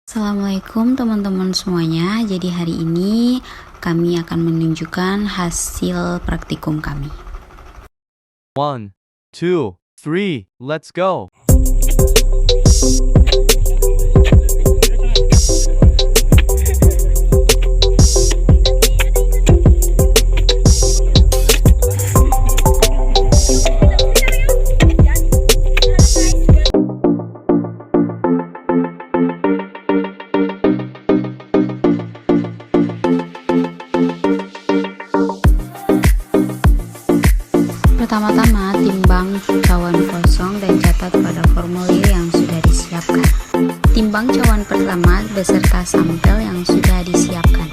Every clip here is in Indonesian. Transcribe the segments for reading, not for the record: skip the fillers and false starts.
Assalamualaikum teman-teman semuanya. Jadi hari ini kami akan menunjukkan hasil praktikum kami. 1, 2, 3, let's go! Pertama-tama, timbang cawan kosong dan catat pada formulir yang sudah disiapkan. Timbang cawan pertama beserta sampel yang sudah disiapkan.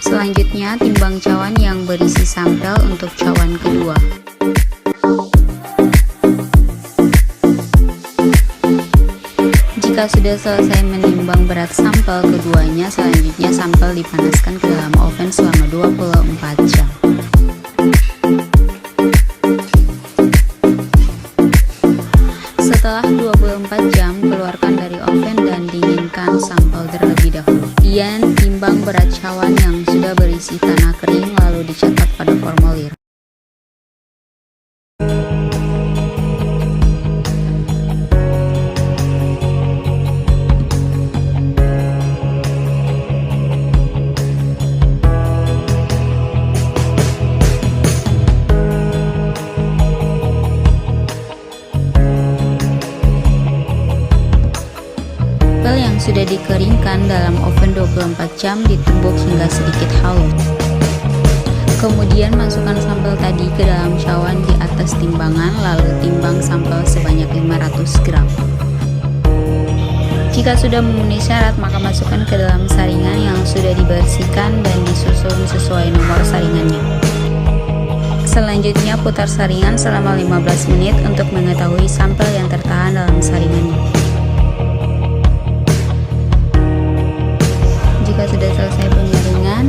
Selanjutnya, timbang cawan yang berisi sampel untuk cawan kedua. Jika sudah selesai menimbang berat sampel keduanya, selanjutnya sampel dipanaskan ke dalam oven selama 24 jam. Setelah 24 jam, keluarkan dari oven dan dinginkan sampel terlebih dahulu. Kemudian, timbang berat cawan yang sudah berisi tanah kering lalu dicatat pada formulir. Yang sudah dikeringkan dalam oven 24 jam ditumbuk hingga sedikit halus. Kemudian masukkan sampel tadi ke dalam cawan di atas timbangan, lalu timbang sampel sebanyak 500 gram. Jika sudah memenuhi syarat, maka masukkan ke dalam saringan yang sudah dibersihkan dan disusun sesuai nomor saringannya. Selanjutnya putar saringan selama 15 menit untuk mengetahui sampel yang tertahan dalam saringannya. Jika sudah selesai penyaringan,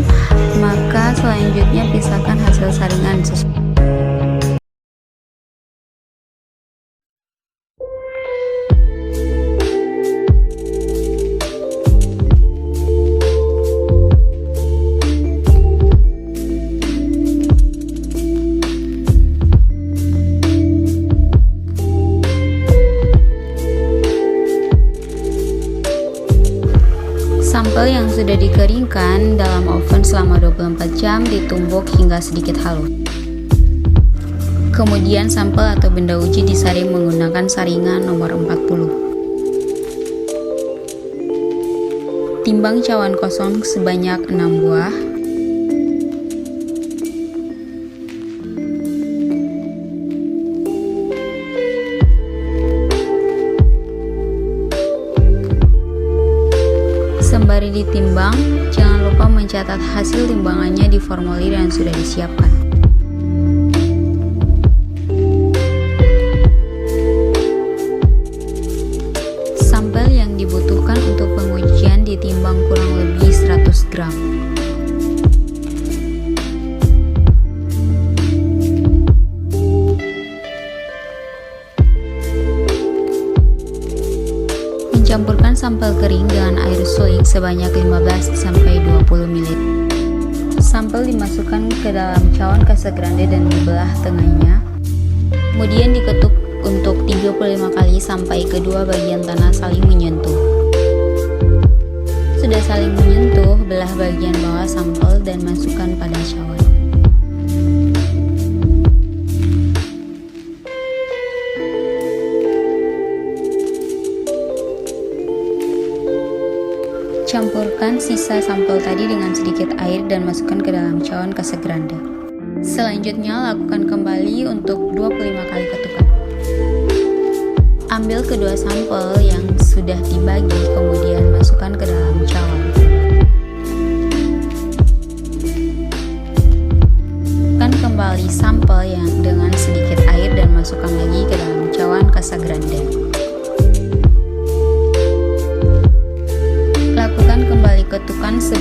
maka selanjutnya pisahkan hasil saringan sesuai. Sampel yang sudah dikeringkan dalam oven selama 24 jam ditumbuk hingga sedikit halus. Kemudian sampel atau benda uji disaring menggunakan saringan nomor 40. Timbang cawan kosong sebanyak 6 buah. Sembari ditimbang, jangan lupa mencatat hasil timbangannya di formulir yang sudah disiapkan. Sampel yang dibutuhkan untuk pengujian ditimbang kurang lebih 100 gram. Campurkan sampel kering dengan air suling sebanyak 15-20 ml. Sampel dimasukkan ke dalam cawan kasse grande dan dibelah tengahnya. Kemudian diketuk untuk 35 kali sampai kedua bagian tanah saling menyentuh. Sudah saling menyentuh, belah bagian bawah sampel dan masukkan pada cawan. Campurkan sisa sampel tadi dengan sedikit air dan masukkan ke dalam cawan kasse grande. Selanjutnya lakukan kembali untuk 25 kali ketukan. Ambil kedua sampel yang sudah dibagi, kemudian masukkan ke dalam cawan. Masukkan kembali sampel yang dengan sedikit air dan masukkan lagi ke dalam cawan kasse grande.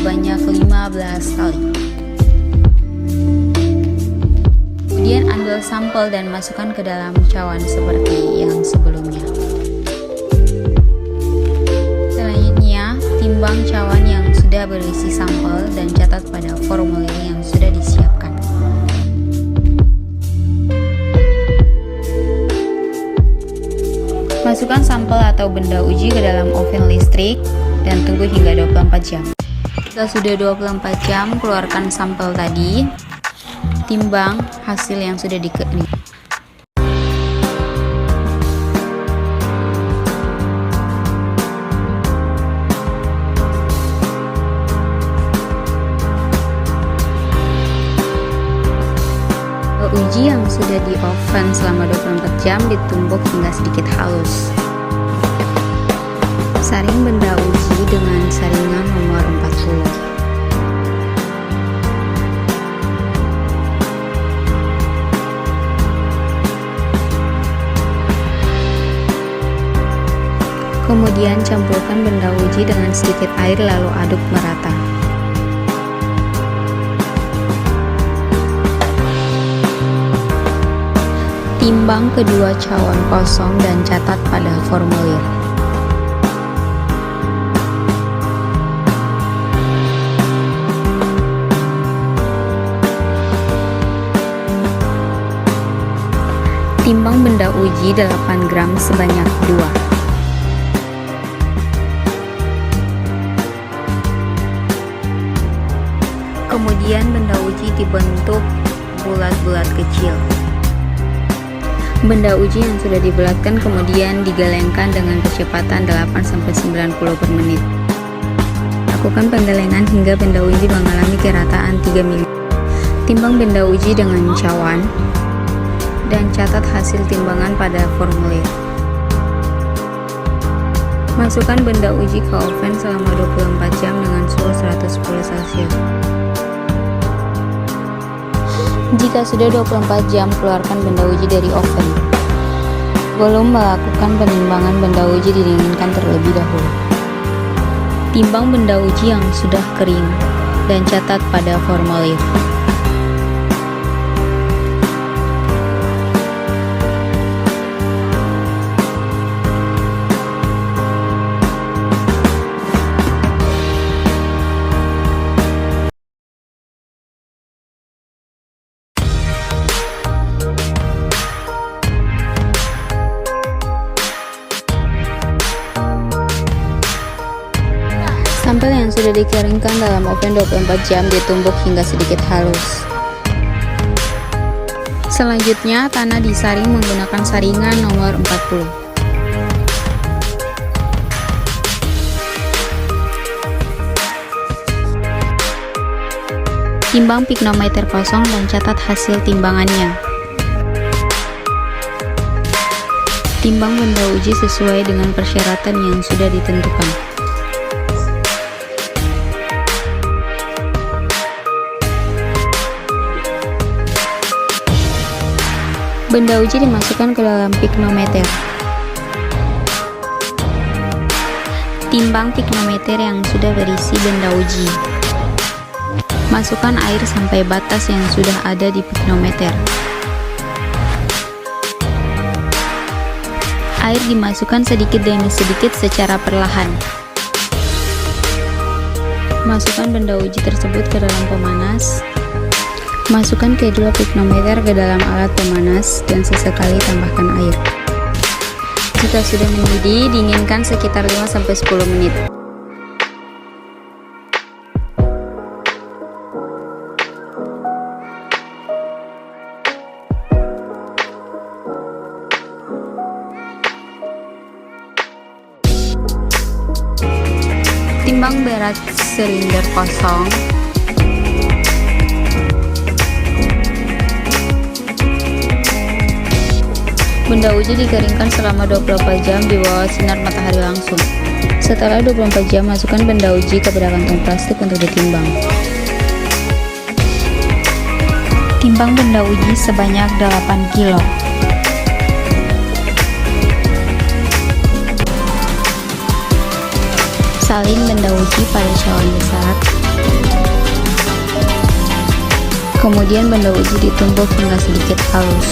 sebanyak 15 kali. Kemudian ambil sampel dan masukkan ke dalam cawan seperti yang sebelumnya. Selanjutnya, timbang cawan yang sudah berisi sampel dan catat pada formulir yang sudah disiapkan. Masukkan sampel atau benda uji ke dalam oven listrik dan tunggu hingga 24 jam. Jika sudah 24 jam, keluarkan sampel tadi, timbang hasil yang sudah dikeringkan. Uji yang sudah di oven selama 24 jam ditumbuk hingga sedikit halus. Saring benda uji dengan saringan nomor 40. Kemudian campurkan benda uji dengan sedikit air lalu aduk merata. Timbang kedua cawan kosong dan catat pada formulir. Timbang benda uji 8 gram sebanyak 2. Kemudian benda uji dibentuk bulat-bulat kecil. Benda uji yang sudah dibulatkan kemudian digelengkan dengan kecepatan 8-90 per menit. Lakukan penggelengan hingga benda uji mengalami kerataan 3 mm. Timbang benda uji dengan cawan dan catat hasil timbangan pada formulir. Masukkan benda uji ke oven selama 24 jam dengan suhu 110 Celcius. Jika sudah 24 jam, keluarkan benda uji dari oven. Belum melakukan penimbangan benda uji didinginkan terlebih dahulu. Timbang benda uji yang sudah kering dan catat pada formulir. Sampel yang sudah dikeringkan dalam oven 24 jam ditumbuk hingga sedikit halus. Selanjutnya, tanah disaring menggunakan saringan nomor 40. Timbang piknometer kosong dan catat hasil timbangannya. Timbang benda uji sesuai dengan persyaratan yang sudah ditentukan. Benda uji dimasukkan ke dalam piknometer. Timbang piknometer yang sudah berisi benda uji. Masukkan air sampai batas yang sudah ada di piknometer. Air dimasukkan sedikit demi sedikit secara perlahan. Masukkan benda uji tersebut ke dalam pemanas. Masukkan kedua piknometer ke dalam alat pemanas dan sesekali tambahkan air. Jika sudah mendidih, dinginkan sekitar 5-10 menit. Timbang berat silinder kosong. Benda uji dikeringkan selama 24 jam di bawah sinar matahari langsung. Setelah 24 jam, masukkan benda uji ke kantong plastik untuk ditimbang. Timbang benda uji sebanyak 8 kilo. Salin benda uji pada cawan besar. Kemudian benda uji ditumbuk hingga sedikit halus.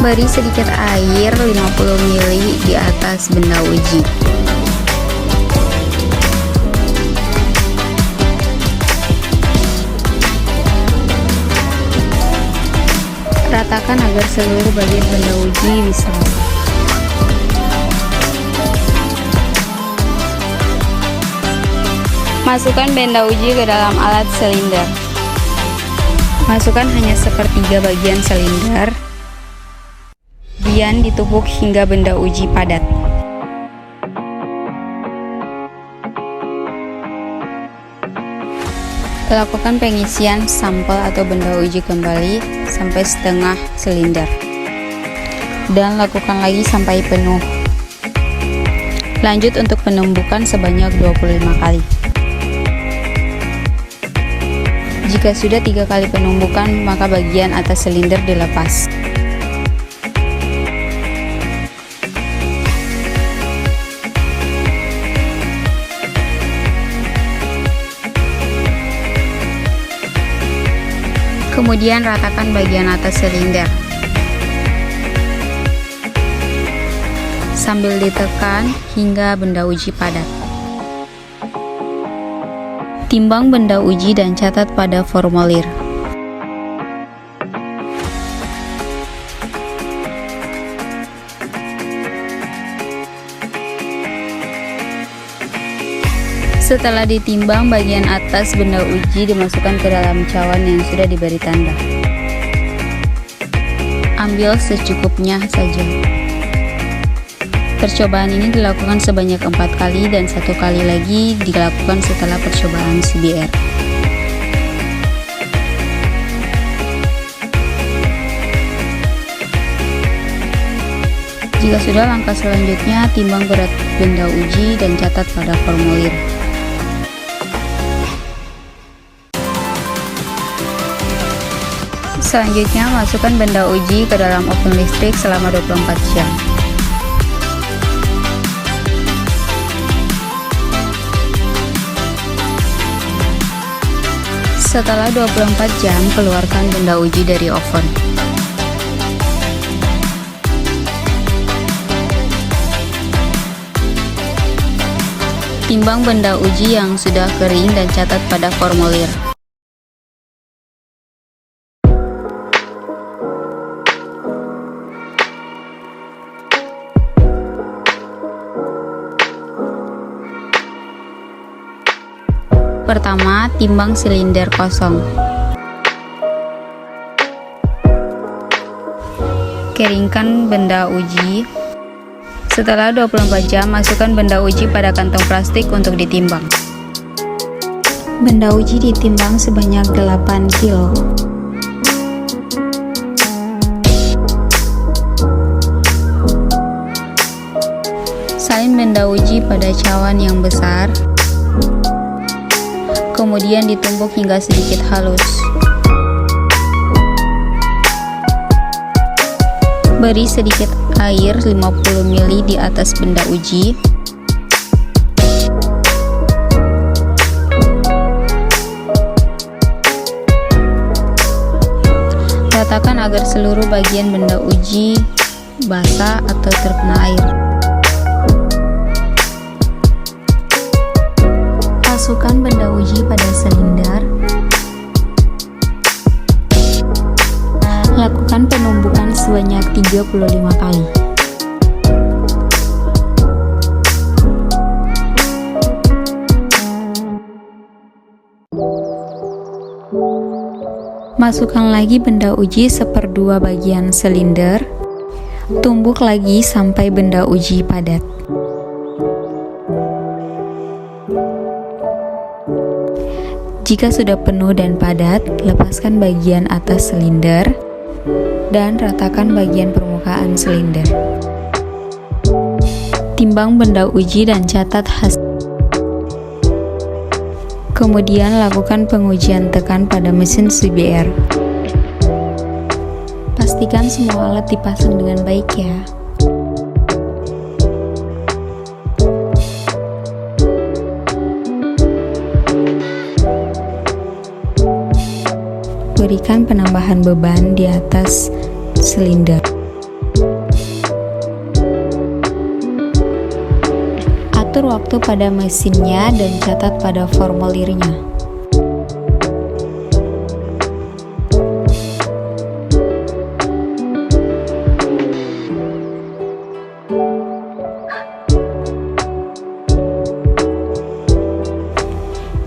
Beri sedikit air 50 ml di atas benda uji. Ratakan agar seluruh bagian benda uji bisa rata. Masukkan benda uji ke dalam alat silinder. Masukkan hanya sepertiga bagian silinder. Kemudian ditumbuk hingga benda uji padat. Lakukan pengisian sampel atau benda uji kembali sampai setengah silinder. Dan lakukan lagi sampai penuh. Lanjut untuk penumbukan sebanyak 25 kali. Jika sudah 3 kali penumbukan, maka bagian atas silinder dilepas. Kemudian ratakan bagian atas silinder. Sambil ditekan hingga benda uji padat. Timbang benda uji dan catat pada formulir. Setelah ditimbang, bagian atas benda uji dimasukkan ke dalam cawan yang sudah diberi tanda. Ambil secukupnya saja. Percobaan ini dilakukan sebanyak 4 kali dan 1 kali lagi dilakukan setelah percobaan CBR. Jika sudah, langkah selanjutnya timbang berat benda uji dan catat pada formulir. Selanjutnya, masukkan benda uji ke dalam oven listrik selama 24 jam. Setelah 24 jam, keluarkan benda uji dari oven. Timbang benda uji yang sudah kering dan catat pada formulir. Pertama, timbang silinder kosong. Keringkan benda uji. Setelah 24 jam, masukkan benda uji pada kantong plastik untuk ditimbang. Benda uji ditimbang sebanyak 8 kg. Salin benda uji pada cawan yang besar. Kemudian ditumbuk hingga sedikit halus. Beri sedikit air 50 ml di atas benda uji. Ratakan agar seluruh bagian benda uji basah atau terkena air. Masukkan benda uji pada silinder. Lakukan penumbukan sebanyak 35 kali. Masukkan lagi benda uji seperdua bagian silinder. Tumbuk lagi sampai benda uji padat. Jika sudah penuh dan padat, lepaskan bagian atas silinder dan ratakan bagian permukaan silinder. Timbang benda uji dan catat hasil. Kemudian lakukan pengujian tekan pada mesin CBR. Pastikan semua alat dipasang dengan baik ya. berikan penambahan beban di atas silinder. Atur waktu pada mesinnya dan catat pada formulirnya.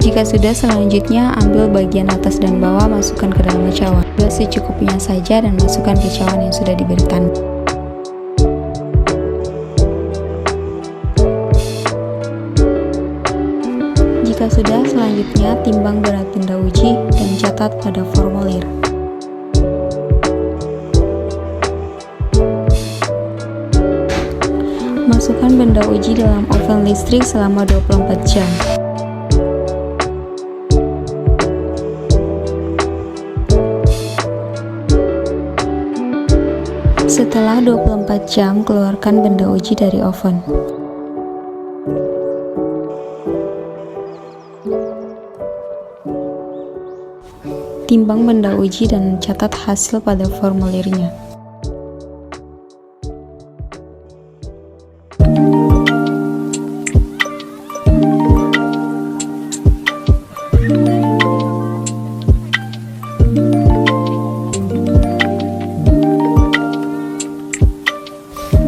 Jika sudah, selanjutnya ambil bagian atas dan bawah, masukkan ke dalam cawan. Buat secukupnya saja dan masukkan ke cawan yang sudah diberikan. Jika sudah, selanjutnya timbang berat benda uji dan catat pada formulir. Masukkan benda uji dalam oven listrik selama 24 jam. Setelah 24 jam, keluarkan benda uji dari oven. Timbang benda uji dan catat hasil pada formulirnya.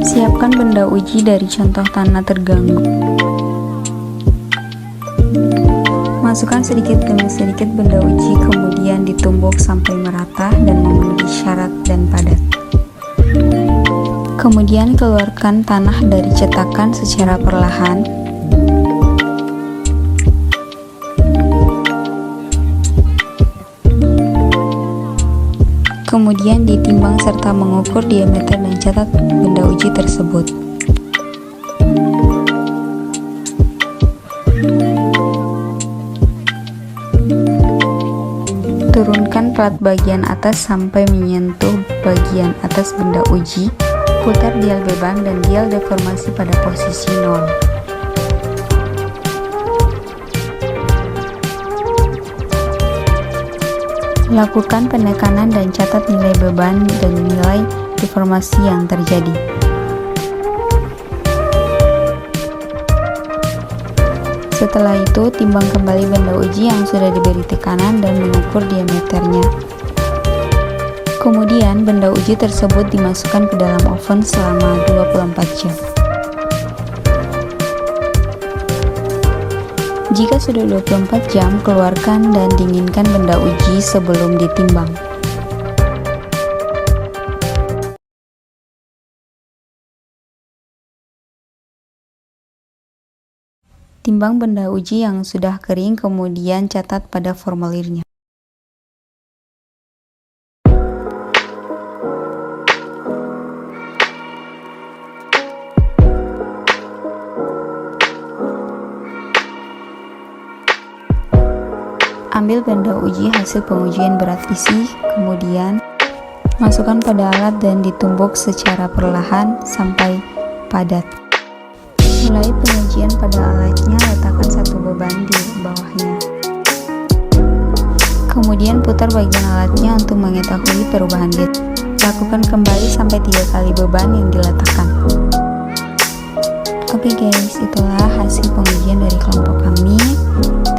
Siapkan benda uji dari contoh tanah terganggu. Masukkan sedikit demi sedikit benda uji, kemudian ditumbuk sampai merata dan memenuhi syarat dan padat. Kemudian keluarkan tanah dari cetakan secara perlahan. Kemudian ditimbang serta mengukur diameter dan catat benda uji tersebut. Turunkan plat bagian atas sampai menyentuh bagian atas benda uji. Putar dial beban dan dial deformasi pada posisi 0. Lakukan penekanan dan catat nilai beban dan nilai deformasi yang terjadi. Setelah itu, timbang kembali benda uji yang sudah diberi tekanan dan mengukur diameternya. Kemudian, benda uji tersebut dimasukkan ke dalam oven selama 24 jam. Jika sudah 24 jam, keluarkan dan dinginkan benda uji sebelum ditimbang. Timbang benda uji yang sudah kering, kemudian catat pada formulirnya. Ambil benda uji hasil pengujian berat isi, kemudian masukkan pada alat dan ditumbuk secara perlahan sampai padat. Mulai pengujian pada alatnya, letakkan satu beban di bawahnya. Kemudian putar bagian alatnya untuk mengetahui perubahan gauge. Lakukan kembali sampai 3 kali beban yang diletakkan. Oke guys, itulah hasil pengujian dari kelompok kami.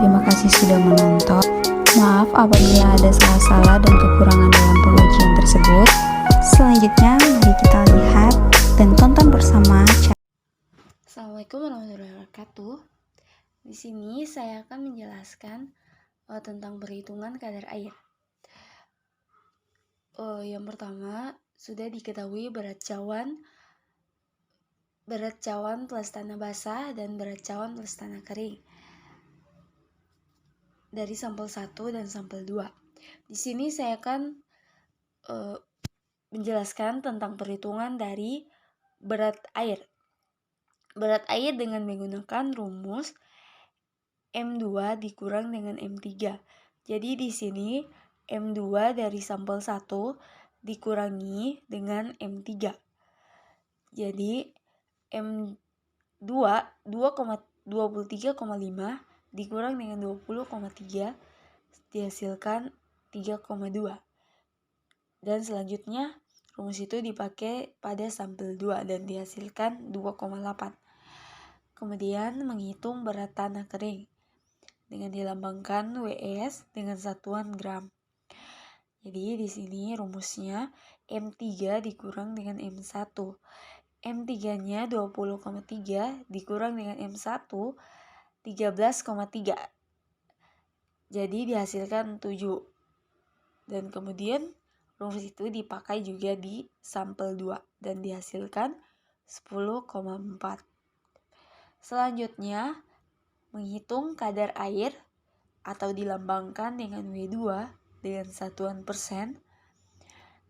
Terima kasih sudah menonton. Maaf apabila ada salah-salah dan kekurangan dalam pengujian tersebut. Selanjutnya, mari kita lihat dan tonton bersama. Assalamualaikum warahmatullahi wabarakatuh. Di sini saya akan menjelaskan tentang perhitungan kadar air. Yang pertama, sudah diketahui berat cawan plus tanah basah dan berat cawan plus tanah kering dari sampel 1 dan sampel 2. Di sini saya akan menjelaskan tentang perhitungan dari berat air. Berat air dengan menggunakan rumus M2 dikurang dengan M3. Jadi di sini M2 dari sampel 1 dikurangi dengan M3. Jadi M2 2,23,5 dikurang dengan 20,3 dihasilkan 3,2. Dan selanjutnya rumus itu dipakai pada sampel 2 dan dihasilkan 2,8. Kemudian menghitung berat tanah kering dengan dilambangkan WS dengan satuan gram. Jadi di sini rumusnya M3 dikurang dengan M1. M3-nya 20,3 dikurang dengan M1 13,3. Jadi dihasilkan 7. Dan kemudian rumus itu dipakai juga di sampel 2 dan dihasilkan 10,4. Selanjutnya, menghitung kadar air atau dilambangkan dengan W2 dengan satuan persen.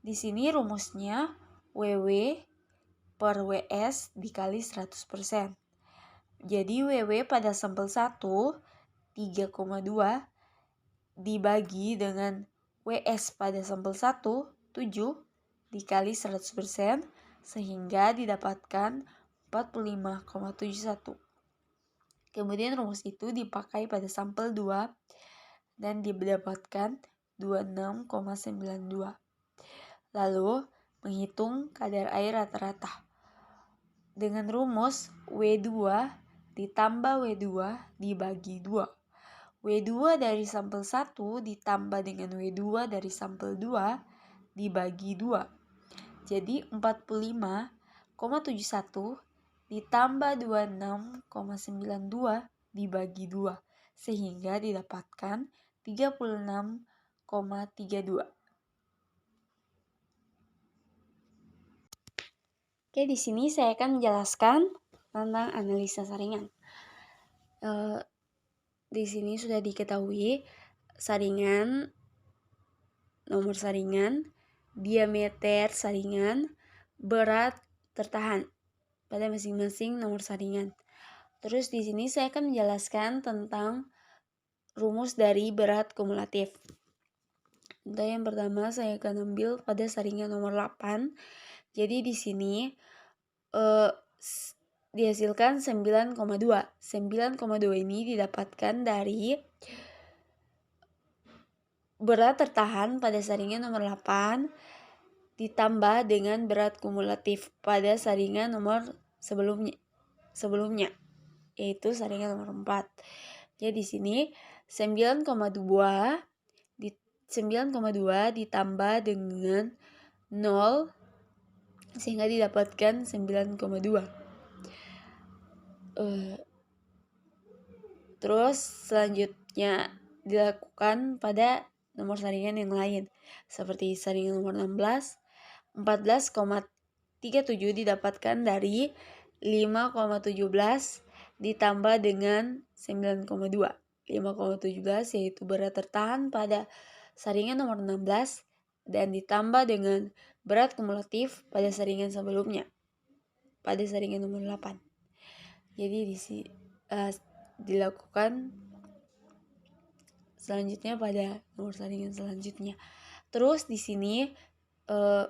Di sini rumusnya WW per WS dikali 100%. Jadi WW pada sampel 1 3,2 dibagi dengan WS pada sampel 1 7 dikali 100% sehingga didapatkan 45,71. Kemudian rumus itu dipakai pada sampel 2 dan didapatkan 26,92. Lalu menghitung kadar air rata-rata. Dengan rumus W2 ditambah W2 dibagi 2. W2 dari sampel 1 ditambah dengan W2 dari sampel 2 dibagi 2. Jadi 45,71 ditambah 26,92 dibagi 2 sehingga didapatkan 36,32. Oke, di sini saya akan menjelaskan tentang analisa saringan. Di sini sudah diketahui saringan, nomor saringan, diameter saringan, berat tertahan pada masing-masing nomor saringan. Terus di sini saya akan menjelaskan tentang rumus dari berat kumulatif. Untuk yang pertama saya akan ambil pada saringan nomor 8. Jadi di sini dihasilkan 9,2. 9,2 ini didapatkan dari berat tertahan pada saringan nomor 8 ditambah dengan berat kumulatif pada saringan nomor sebelumnya yaitu saringan nomor 4. Jadi di sini 9,2 ditambah dengan 0 sehingga didapatkan 9,2. Terus selanjutnya dilakukan pada nomor saringan yang lain seperti saringan nomor 16. 14,37 didapatkan dari 5,17 ditambah dengan 9,2. 5,17 yaitu berat tertahan pada saringan nomor 16 dan ditambah dengan berat kumulatif pada saringan sebelumnya pada saringan nomor 8. Jadi dilakukan selanjutnya pada nomor saringan selanjutnya. Terus di sini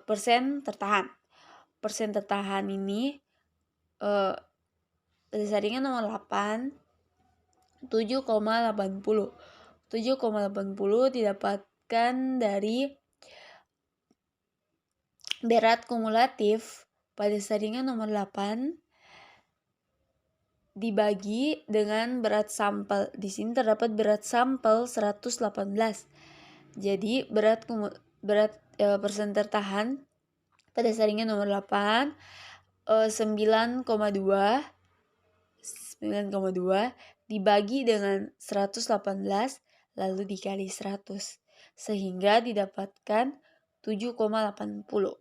persen tertahan. Persen tertahan ini pada saringan nomor 8 7,80. 7,80 didapatkan dari berat kumulatif pada saringan nomor 8 dibagi dengan berat sampel. Di sini terdapat berat sampel 118. Jadi persen tertahan pada saringan nomor 8 9,2 dibagi dengan 118 lalu dikali 100 sehingga didapatkan 7,80.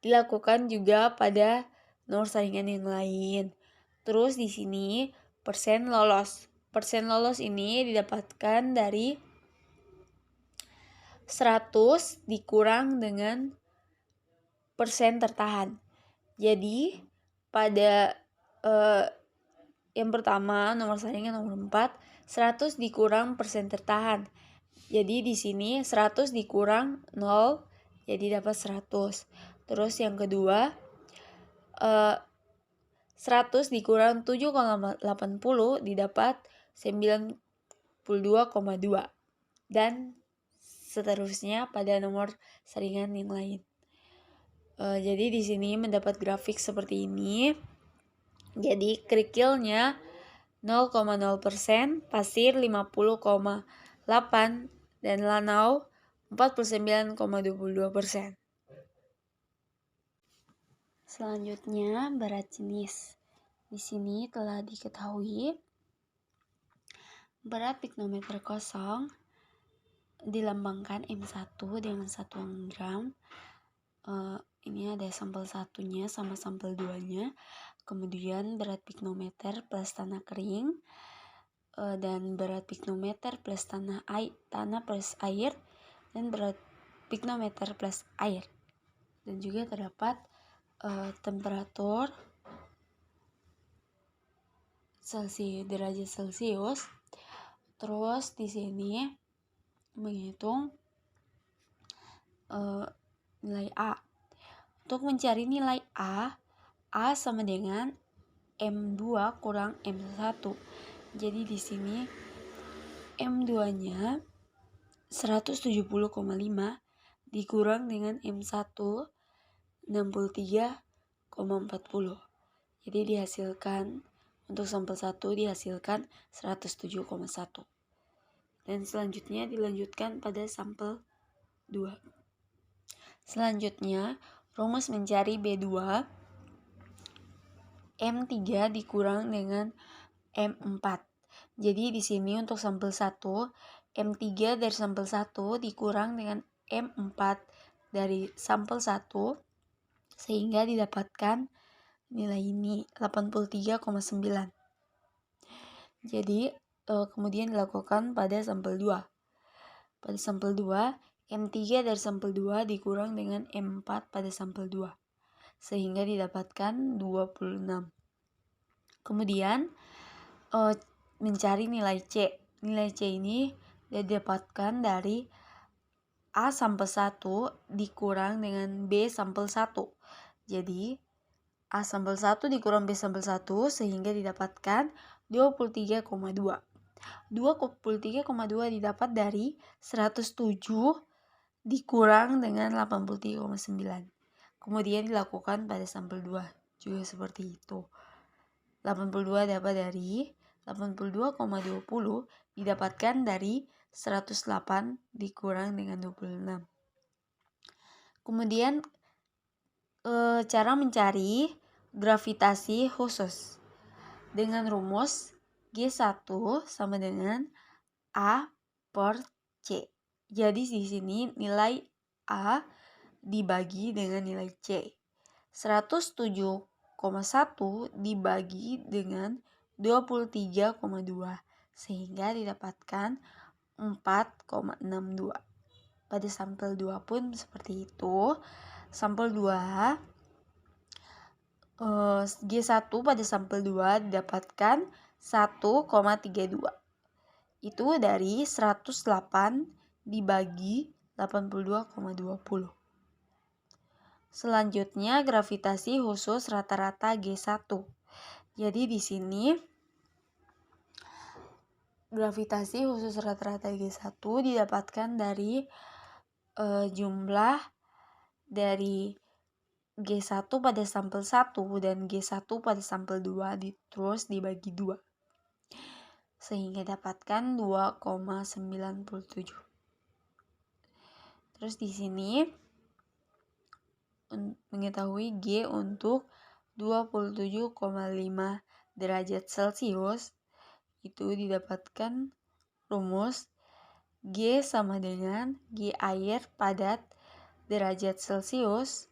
Dilakukan juga pada nomor saringan yang lain. Terus di sini persen lolos. Persen lolos ini didapatkan dari 100 dikurang dengan persen tertahan. Jadi pada yang pertama nomor saringan nomor 4 100 dikurang persen tertahan. Jadi di sini 100 dikurang 0 jadi dapat 100. Terus yang kedua 100 dikurang 7,80 didapat 90,5. 22,2 dan seterusnya pada nomor saringan yang lain. Jadi di sini mendapat grafik seperti ini. Jadi kerikilnya 0,0%, pasir 50,8 dan lanau 49,22%. Selanjutnya berat jenis. Di sini telah diketahui berat piknometer kosong dilambangkan M1 dengan satuan gram. Ini ada sampel satunya sama sampel 2-nya. Kemudian berat piknometer plus tanah kering dan berat piknometer plus tanah plus air dan berat piknometer plus air. Dan juga terdapat temperatur derajat Celcius. Terus di sini menghitung nilai A. Untuk mencari nilai A sama dengan M2 kurang M1. Jadi di sini M2-nya 170,5 dikurang dengan M1 63,40. Jadi dihasilkan untuk sampel 1 dihasilkan 107,1. Dan selanjutnya dilanjutkan pada sampel 2. Selanjutnya, rumus mencari B2 M3 dikurang dengan M4. Jadi di sini untuk sampel 1, M3 dari sampel 1 dikurang dengan M4 dari sampel 1 sehingga didapatkan nilai ini 83,9. Jadi kemudian dilakukan pada sampel 2. Pada sampel 2, M3 dari sampel 2 dikurang dengan M4 pada sampel 2 sehingga didapatkan 26. Kemudian mencari nilai C. Nilai C ini didapatkan dari A sampel 1 dikurang dengan B sampel 1. Jadi A sampel 1 dikurang B sampel 1 sehingga didapatkan 23,2. 23,2 didapat dari 107 dikurang dengan 83,9. Kemudian dilakukan pada sampel 2 juga seperti itu. 82 dapat dari 82,20 didapatkan dari 108 dikurang dengan 26. Kemudian cara mencari gravitasi khusus dengan rumus G1 sama dengan A per C. Jadi di sini nilai A dibagi dengan nilai C. 107,1 dibagi dengan 23,2 sehingga didapatkan 4,62. Pada sampel 2 pun seperti itu. Sampel 2 G1 pada sampel 2 didapatkan 1,32. Itu dari 108 dibagi 82,20. Selanjutnya gravitasi khusus rata-rata G1. Jadi di sini gravitasi khusus rata-rata G1 didapatkan dari jumlah dari G1 pada sampel 1 dan G1 pada sampel 2 terus dibagi 2. Sehingga dapatkan 2,97. Terus di sini mengetahui G untuk 27,5 derajat Celcius itu didapatkan rumus G sama dengan G air padat derajat Celcius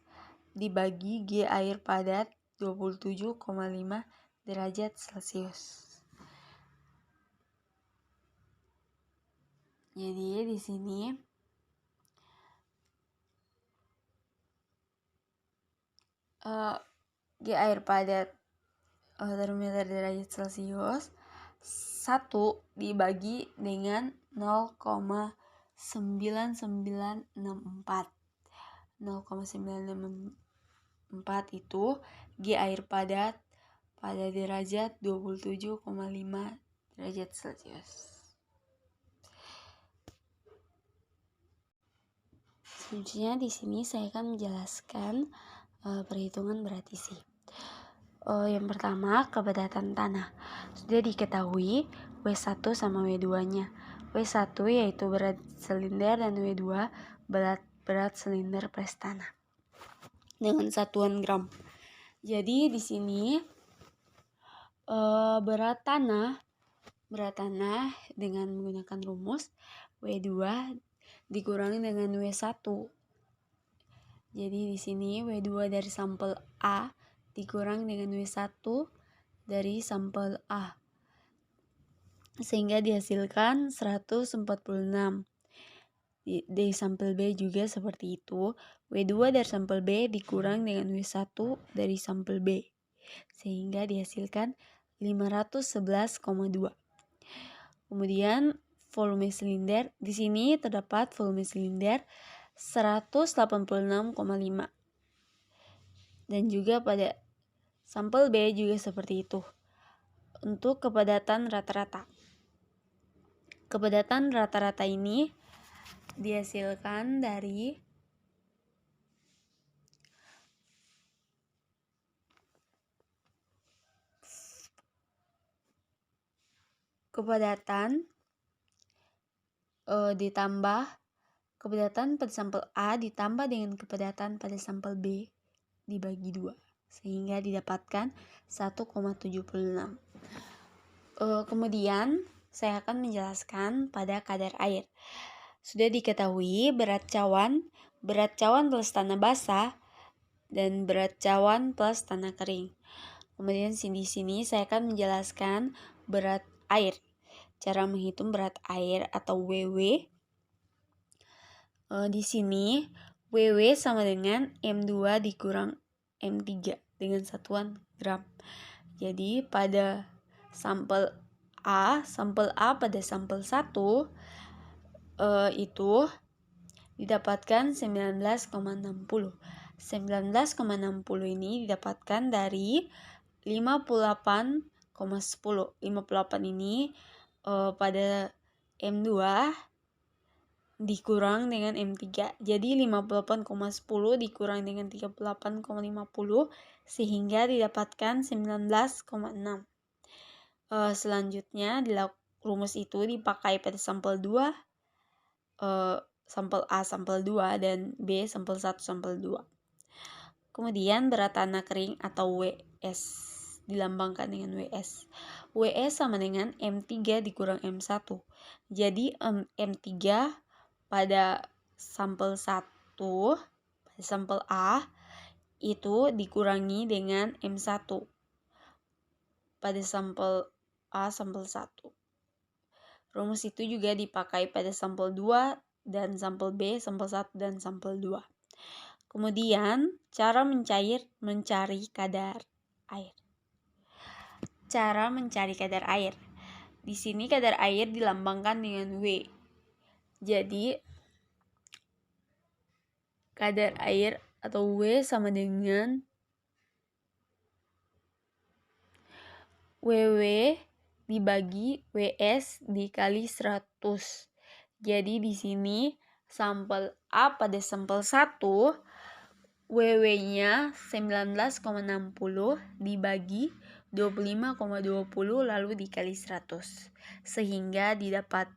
dibagi G air padat 27,5 derajat Celcius. Jadi di sini G air padat termometer derajat Celcius 1 dibagi dengan 0,9964. 0,964 itu G air padat pada derajat 27,5 derajat Celcius. Selanjutnya di sini saya akan menjelaskan perhitungan berat isi. Yang pertama, kepadatan tanah. Sudah diketahui W1 sama W2-nya. W1 yaitu berat silinder dan W2 berat silinder plus tanah dengan satuan gram. Jadi di sini berat tanah dengan menggunakan rumus W2 dikurangi dengan W1. Jadi di sini W2 dari sampel A dikurangi dengan W1 dari sampel A, sehingga dihasilkan 146. Dari sampel B juga seperti itu. W2 dari sampel B dikurang dengan W1 dari sampel B, sehingga dihasilkan 511,2. Kemudian volume silinder, di sini terdapat volume silinder 186,5. Dan juga pada sampel B juga seperti itu. Untuk kepadatan rata-rata. Kepadatan rata-rata ini dihasilkan dari kepadatan kepadatan pada sampel A ditambah dengan kepadatan pada sampel B dibagi 2, sehingga didapatkan 1,76. Kemudian saya akan menjelaskan pada kadar air. Sudah diketahui berat cawan plus tanah basah dan berat cawan plus tanah kering. Kemudian di sini saya akan menjelaskan berat air. Cara menghitung berat air atau WW. Di sini WW sama dengan M2 dikurang M3 dengan satuan gram. Jadi pada sampel A pada sampel 1 itu didapatkan 19,60. 19,60 ini didapatkan dari 58,10. 58 ini pada M2 dikurang dengan M3. Jadi 58,10 dikurang dengan 38,50 sehingga didapatkan 19,6. Selanjutnya rumus itu dipakai pada sampel 2, sampel A sampel 2 dan B sampel 1 sampel 2. Kemudian berat tanah kering atau WS dilambangkan dengan WS. WS sama dengan M3 dikurang M1. Jadi M3 pada sampel 1 pada sampel A itu dikurangi dengan M1 pada sampel A sampel 1. Rumus itu juga dipakai pada sampel 2 dan sampel B, sampel 1 dan sampel 2. Kemudian cara mencari kadar air. Cara mencari kadar air. Di sini kadar air dilambangkan dengan W. Jadi kadar air atau W sama dengan WW dibagi WS dikali 100. Jadi di sini sampel A pada sampel 1 WW-nya 19,60 dibagi 25,20 lalu dikali 100 sehingga didapatkan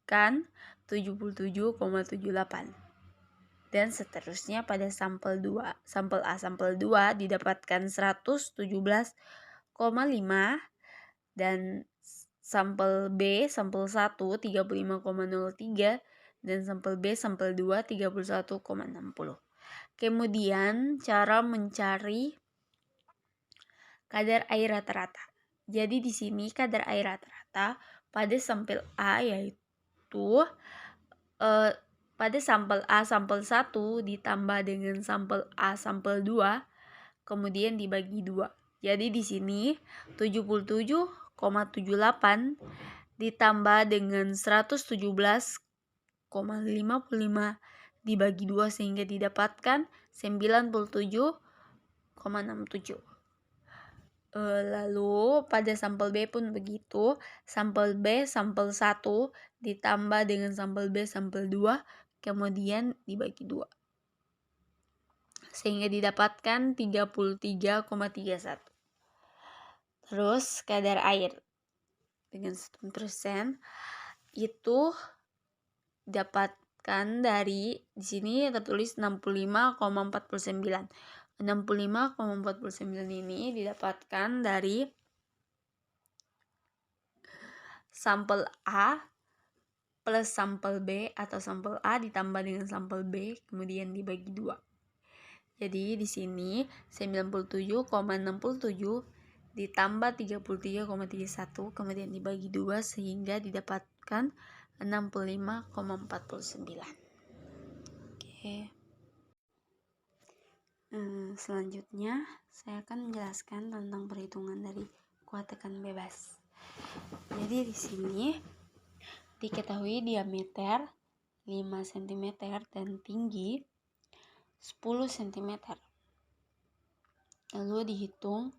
77,78. Dan seterusnya pada sampel 2, sampel A sampel 2 didapatkan 117,5 dan sampel B sampel 1 35,03 dan sampel B sampel 2 31,60. Kemudian cara mencari kadar air rata-rata. Jadi di sini kadar air rata-rata pada sampel A yaitu pada sampel A sampel 1 ditambah dengan sampel A sampel 2 kemudian dibagi 2. Jadi di sini 77,78 ditambah dengan 117,55 dibagi 2 sehingga didapatkan 97,67. Lalu pada sampel B pun begitu. Sampel B sampel 1 ditambah dengan sampel B sampel 2 kemudian dibagi 2. Sehingga didapatkan 33,31. Terus kadar air dengan 1% itu dapatkan dari, di sini tertulis 65,49. 65,49 ini didapatkan dari sampel A plus sampel B atau sampel A ditambah dengan sampel B kemudian dibagi 2. Jadi di sini 97,67 ditambah 33,31 kemudian dibagi 2 sehingga didapatkan 65,49. Oke. Selanjutnya saya akan menjelaskan tentang perhitungan dari kuat tekan bebas. Jadi di sini diketahui diameter 5 cm dan tinggi 10 cm. Lalu dihitung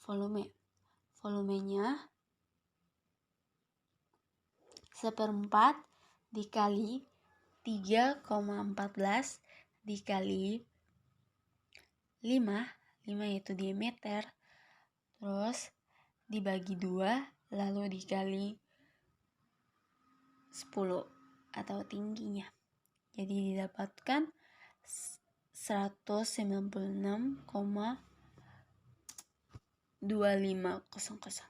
volume. Volumenya 1/4 dikali 3,14 dikali 5 yaitu diameter, terus dibagi 2 lalu dikali 10 atau tingginya. Jadi didapatkan 196,2500.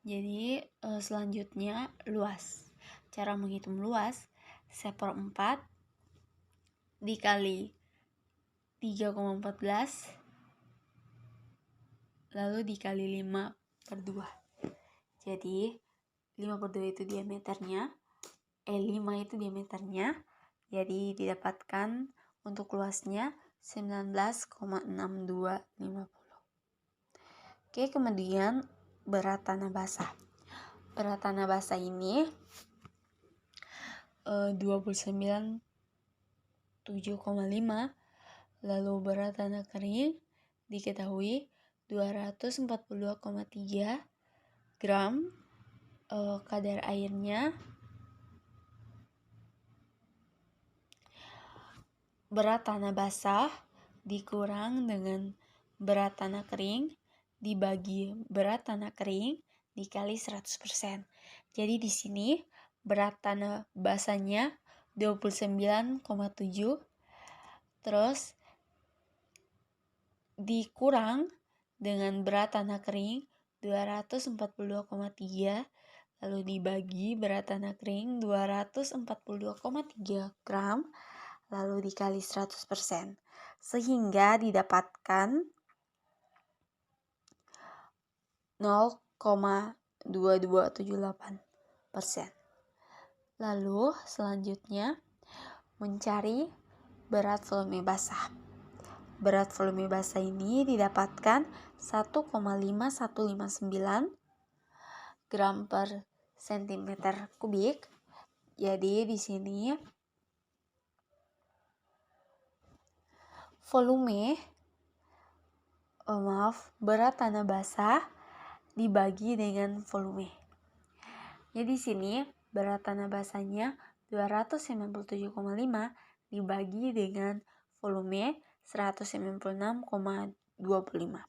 Jadi selanjutnya luas. Cara menghitung luas 1/4 dikali 3,14 lalu dikali 5/2. Jadi 5/2 itu diameternya, 5 itu diameternya. Jadi didapatkan untuk luasnya 19,6250. Oke, kemudian berat tanah basah. Berat tanah basah ini 29,7,5. Lalu berat tanah kering diketahui 242,3 gram. Kadar airnya berat tanah basah dikurang dengan berat tanah kering dibagi berat tanah kering dikali 100%. Jadi di sini berat tanah basahnya 29,7 terus dikurang dengan berat tanah kering 242,3 lalu dibagi berat tanah kering 242,3 gram lalu dikali 100% sehingga didapatkan 0,2278%. Lalu selanjutnya mencari berat volume basah. Berat volume basah ini didapatkan 1,5159 gram per cm kubik. Jadi di sini berat tanah basah dibagi dengan volume. Jadi di sini berat tanah basahnya 297,5 dibagi dengan volume 196,25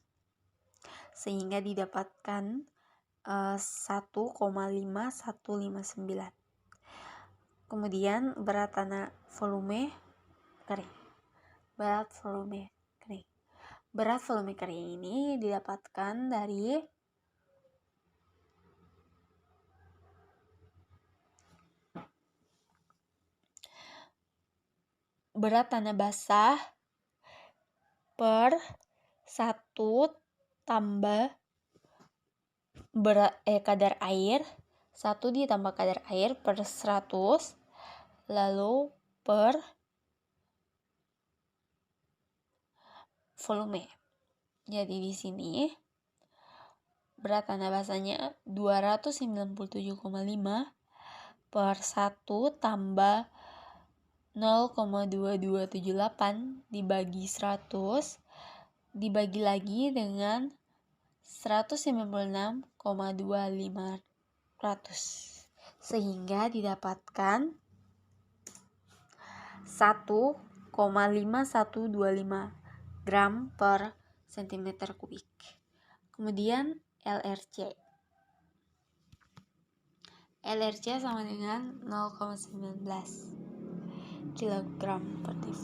sehingga didapatkan 1,5159. Kemudian berat tanah volume kering. Berat volume kering ini didapatkan dari berat tanah basah per 1 tambah kadar air, 1 ditambah kadar air per 100 lalu per volume. Jadi di sini berat tanah basahnya 297,5 per 1 tambah 0,2278 dibagi 100 dibagi lagi dengan 196,2500 sehingga didapatkan 1,5125 gram per cm3. Kemudian LRC. LRC sama dengan 0,19 kg per div.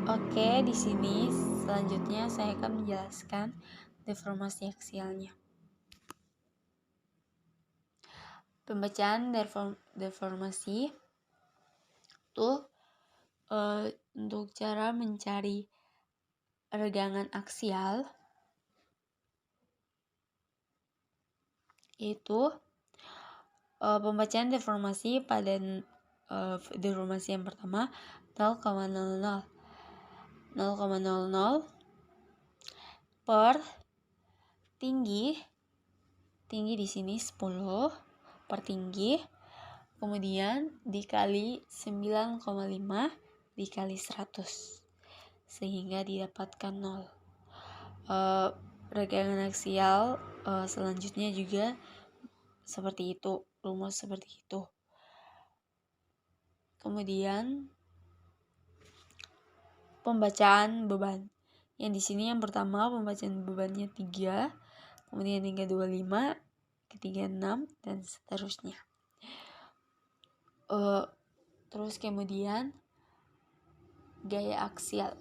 Oke, di sini selanjutnya saya akan menjelaskan deformasi aksialnya. Pembacaan deformasi tuh untuk cara mencari regangan aksial itu pembacaan deformasi pada deformasi yang pertama 0,00 per tinggi di sini 10 per tinggi, kemudian dikali 9,5 dikali 100 sehingga didapatkan 0. Regangan aksial selanjutnya juga seperti itu, rumus seperti itu. Kemudian pembacaan beban. Yang di sini yang pertama pembacaan bebannya 3, kemudian yang kedua 5, ketiga 6 dan seterusnya. Terus kemudian gaya aksial.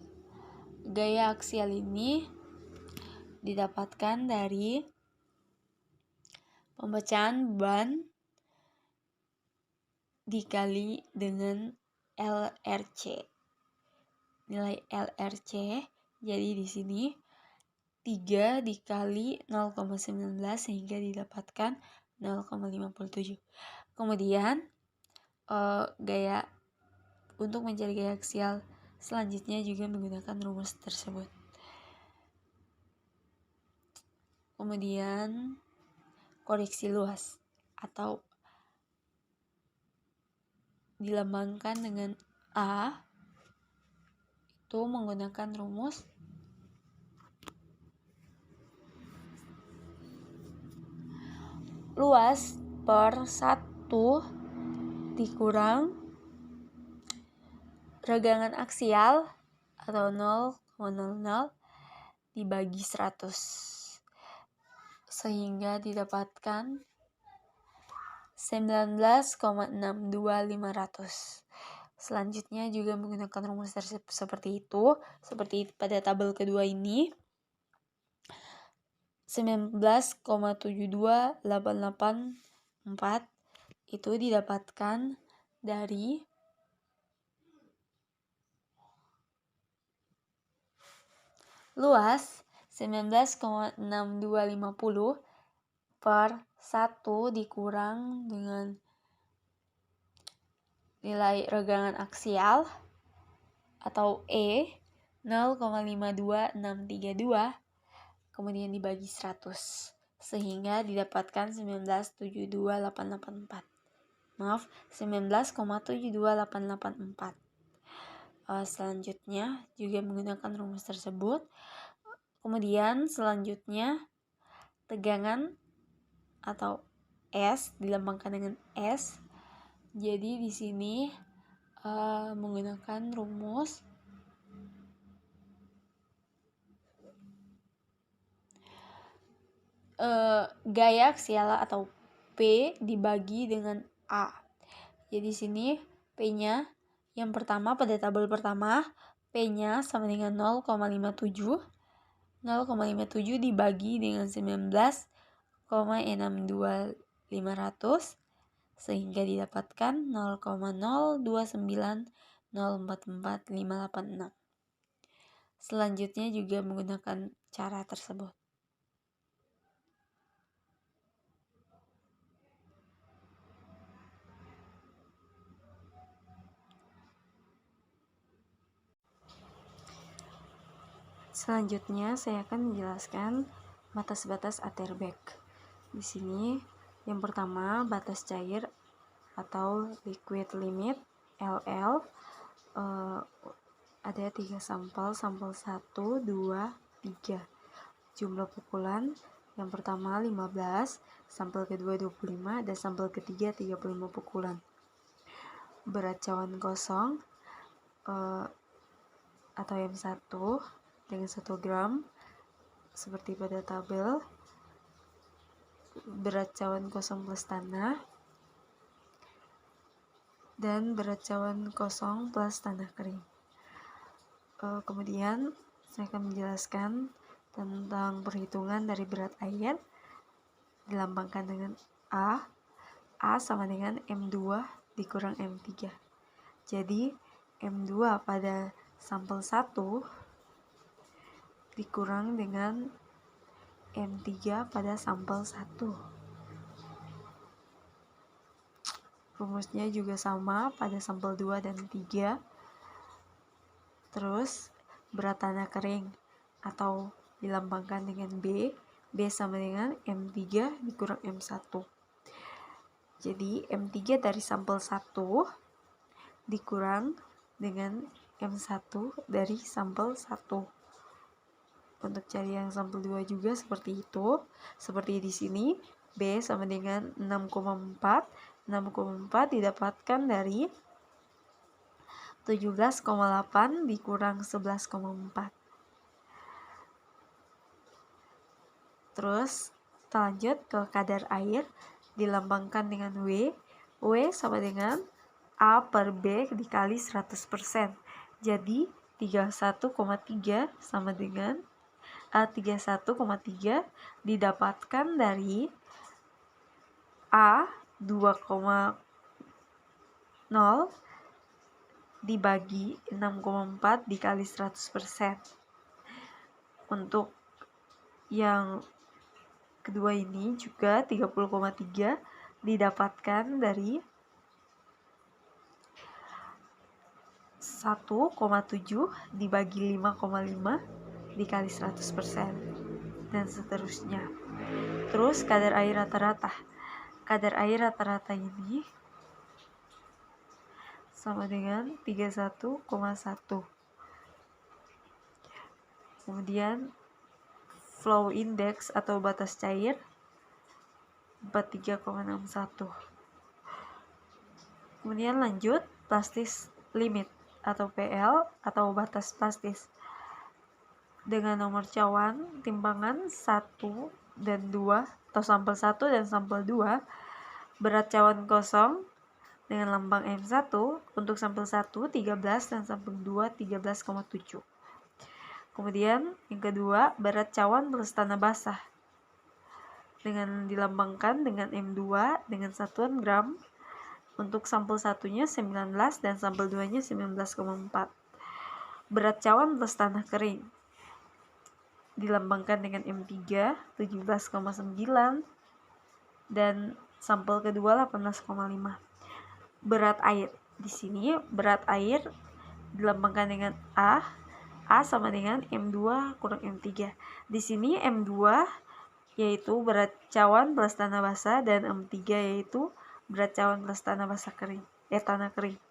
Gaya aksial ini didapatkan dari pembacaan beban dikali dengan LRC. Nilai LRC jadi di sini 3 dikali 0,19 sehingga didapatkan 0,57. Kemudian gaya untuk mencari gaya aksial selanjutnya juga menggunakan rumus tersebut. Kemudian koreksi luas atau dilambangkan dengan A itu menggunakan rumus luas per 1 dikurang regangan aksial atau 0,00 dibagi 100 sehingga didapatkan 19,62500. Selanjutnya juga menggunakan rumus seperti itu, seperti pada tabel kedua ini. 19,72884 itu didapatkan dari luas 19,6250 per 1 dikurang dengan nilai regangan aksial atau E 0,52632 kemudian dibagi 100 sehingga didapatkan 19,72884. Maaf, 19,72884. Selanjutnya juga menggunakan rumus tersebut. Kemudian selanjutnya tegangan atau S dilambangkan dengan S. Jadi di sini menggunakan rumus gaya aksial atau P dibagi dengan A. Jadi di sini P-nya yang pertama pada tabel pertama P-nya sama dengan 0,57. 0,57 dibagi dengan 19,62500 sehingga didapatkan 0,029044,586. Selanjutnya juga menggunakan cara tersebut. Selanjutnya saya akan menjelaskan batas-batas Atterbeck. Di sini yang pertama batas cair atau liquid limit LL. Ada 3 sampel 1, 2, 3. Jumlah pukulan yang pertama 15, sampel kedua 25 dan sampel ketiga 35 pukulan. Berat cawan kosong atau M1 dengan 1 gram seperti pada tabel. Berat cawan kosong plus tanah dan berat cawan kosong plus tanah kering. Kemudian saya akan menjelaskan tentang perhitungan dari berat air dilambangkan dengan A. A sama dengan M2 dikurang M3. Jadi M2 pada sampel 1 dikurang dengan M3 pada sampel 1. Rumusnya juga sama pada sampel 2 dan 3. Terus berat tanah kering atau dilambangkan dengan B. B sama dengan M3 dikurang M1. Jadi M3 dari sampel 1 dikurang dengan M1 dari sampel 1. Untuk cari yang sampel 2 juga seperti itu. Seperti di sini, B sama dengan 6,4. 6,4 didapatkan dari 17,8 dikurang 11,4. Terus kita lanjut ke kadar air dilambangkan dengan W. W sama dengan A per B dikali 100%. Jadi 31,3 sama dengan 31,3 didapatkan dari A 2,0 dibagi 6,4 dikali 100%. Untuk yang kedua ini juga 30,3 didapatkan dari 1,7 dibagi 5,5 dikali 100% dan seterusnya. Terus kadar air rata-rata. Kadar air rata-rata ini sama dengan 31,1. Kemudian flow index atau batas cair 43,61. Kemudian lanjut plastis limit atau PL atau batas plastis. Dengan nomor cawan timbangan 1 dan 2 atau sampel 1 dan sampel 2, berat cawan kosong dengan lambang M1 untuk sampel 1 13 dan sampel 2 13,7. Kemudian yang kedua, berat cawan plus tanah basah dengan dilambangkan dengan M2 dengan satuan gram. Untuk sampel 1-nya 19 dan sampel 2-nya 19,4. Berat cawan plus tanah kering dilambangkan dengan M3 17,9 dan sampel kedua 18,5. Berat air. Di sini berat air dilambangkan dengan A. A sama dengan M2 kurang M3. Di sini M2 yaitu berat cawan plus tanah basah dan M3 yaitu berat cawan plus tanah basah kering. Tanah kering.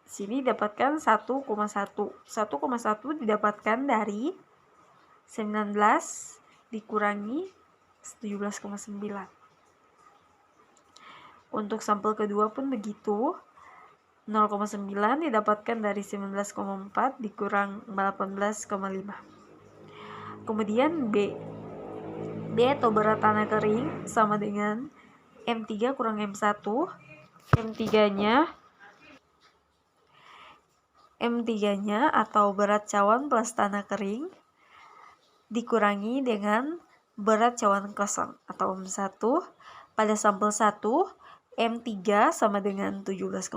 Sini dapatkan 1,1. 1,1 didapatkan dari 19 dikurangi 17,9. Untuk sampel kedua pun begitu. 0,9 didapatkan dari 19,4 dikurang 18,5. Kemudian B. B atau berat tanah kering sama dengan M3 kurang M1. M3-nya atau berat cawan plus tanah kering dikurangi dengan berat cawan kosong atau M1 pada sampel 1. M3 sama dengan 17,9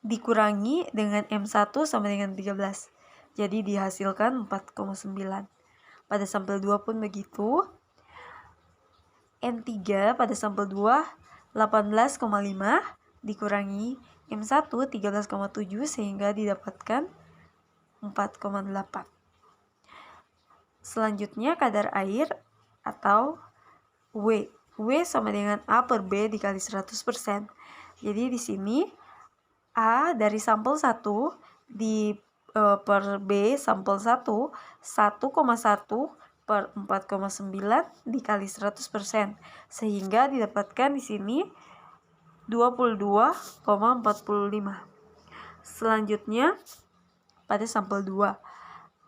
dikurangi dengan M1 sama dengan 13. Jadi dihasilkan 4,9. Pada sampel 2 pun begitu. M3 pada sampel 2 18,5 dikurangi M1 13,7 sehingga didapatkan 4,8. Selanjutnya kadar air atau W. W sama dengan A per B dikali 100%. Jadi di sini A dari sampel 1 per B sampel 1 1,1 per 4,9 dikali 100%, sehingga didapatkan di sini 22,45. Selanjutnya pada sampel 2,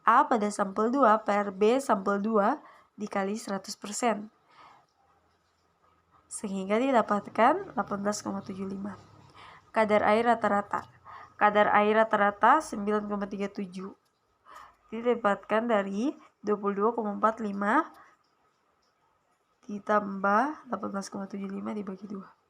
A pada sampel 2 per B sampel 2 dikali 100%, sehingga didapatkan 18,75. Kadar air rata-rata. Kadar air rata-rata 9,37. Didapatkan dari 22,45 ditambah 18,75 dibagi 2.